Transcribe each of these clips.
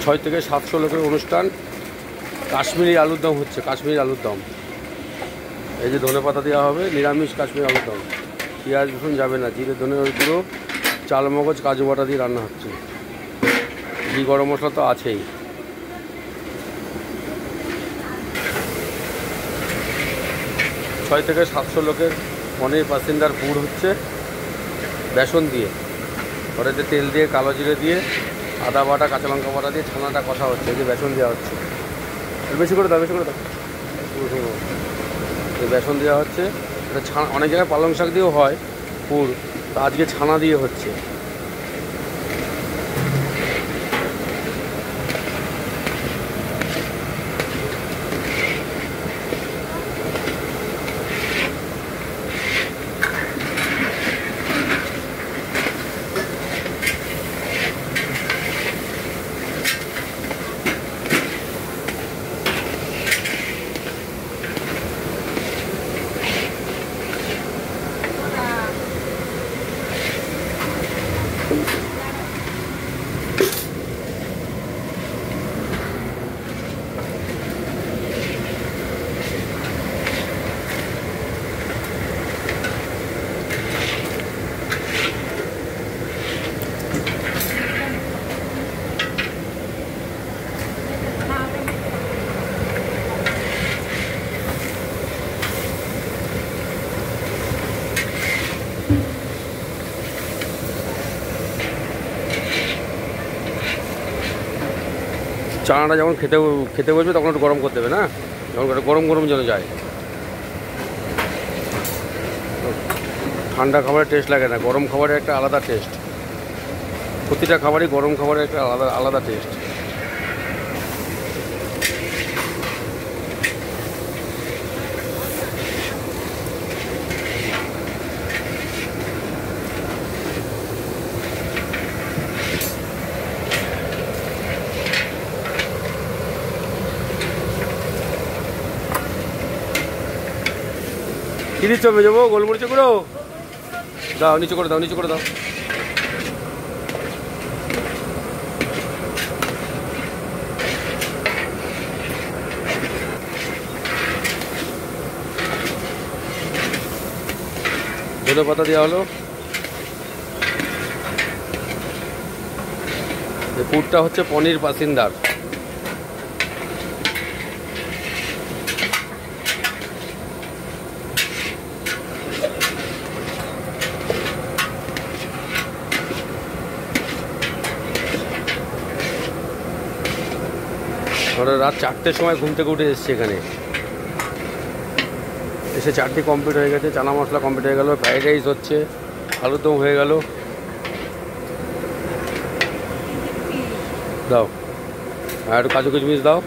6 থেকে 700 লোকের অনুষ্ঠান। কাশ্মীরি আলুর দম হচ্ছে, কাশ্মীরি আলুর দম। এই যে ধনে পাতা দেওয়া হবে, নিরামিষ কাশ্মীরি আলুর দম। পেঁয়াজ রসুন যাবে না, জিরে ধনে গুঁড়ো চাল মগজ কাজু বাটা দিয়ে রান্না হচ্ছে। ঘি গরম মশলা তো আছেই। ছয় থেকে 700 লোকের পনির পাসিন্দার পুর হচ্ছে বেসন দিয়ে, ওটাতে তেল দিয়ে কালো জিরে দিয়ে আদা বাটা কাঁচা লঙ্কা বাটা দিয়ে ছানাটা কষা হচ্ছে। এই যে বেসন দেওয়া হচ্ছে, বেশি করে দাও, বেশি করে দাও। বেসন দেওয়া হচ্ছে, এটা ছানা। অনেক জায়গায় পালং শাক দিয়েও হয় পুর, তা আজকে ছানা দিয়ে হচ্ছে। চানাটা যখন খেতে বসবে তখন একটু গরম করতে হবে না, যখন গরম গরম যেন যায়। ঠান্ডা খাবারের টেস্ট লাগে না, গরম খাবারের একটা আলাদা টেস্ট। প্রতিটা খাবারই গরম খাবারের একটা আলাদা টেস্ট। কি দিচ্ছ মেজবো? গোলমরিচে গুঁড়ো দাও, নিচে করে দাও, নিচে করে দাও। ধনে পাতা দেওয়া হলো। পুরটা হচ্ছে পনির পাসিন্দার। আমরা রাত 4টের সময় ঘুম থেকে উঠে এসেছি এখানে, এসে 4টি কমপ্লিট হয়ে গেছে। চানা মশলা কমপ্লিট হয়ে গেল, ফ্রাইড রাইস হচ্ছে, আলুর দম হয়ে গেল। দাও আর একটু কাজু কিশমিশ দাও।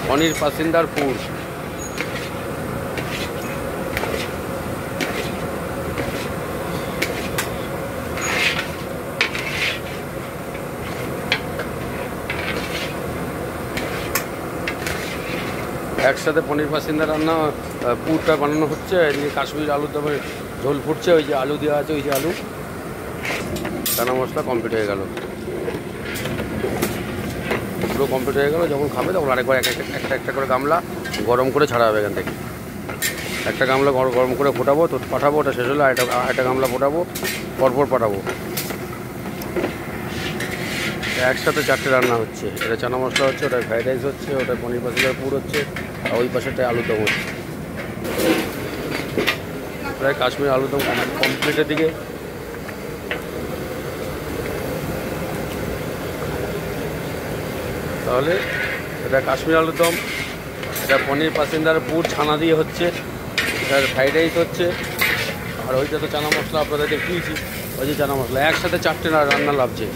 পনির পাসিন্দার পুর। একসাথে পনির পাসিন্দা রান্না, পুরটা বানানো হচ্ছে। এদিকে কাশ্মীর আলুর দমে ঝোল ফুটছে। ওই যে আলু দেওয়া আছে, ওই যে আলু, চানা মশলা কমপ্লিট হয়ে গেল, পুরো কমপ্লিট হয়ে গেল। যখন খাবে তখন আরেকবার একটা করে গামলা গরম করে ছাড়া হবে এখান থেকে। একটা গামলা গরম করে ফোটাবো, তো পাঠাবো। ওটা শেষ হলে আরেকটা গামলা ফোটাবো, পরপর পাঠাবো। একসাথে 4টে রান্না হচ্ছে। এটা চানা মশলা হচ্ছে, ওটা ফ্রাইড রাইস হচ্ছে, ওটা পনির পাসিন্দার পুর হচ্ছে, আর ওই পাশেরটায় আলুর দম হচ্ছে। প্রায় কাশ্মীর আলুর দম কমপ্লিটের দিকে। তাহলে এটা কাশ্মীর আলুর দম, এটা পনির পাসিন্দার পুর ছানা দিয়ে হচ্ছে, এটা ফ্রাইড রাইস হচ্ছে, আর ওইটা তো চানা মশলা আপনাদের দেখিয়েছি। ওই যে চানা মশলা একসাথে 4টে রান্না লাগছে।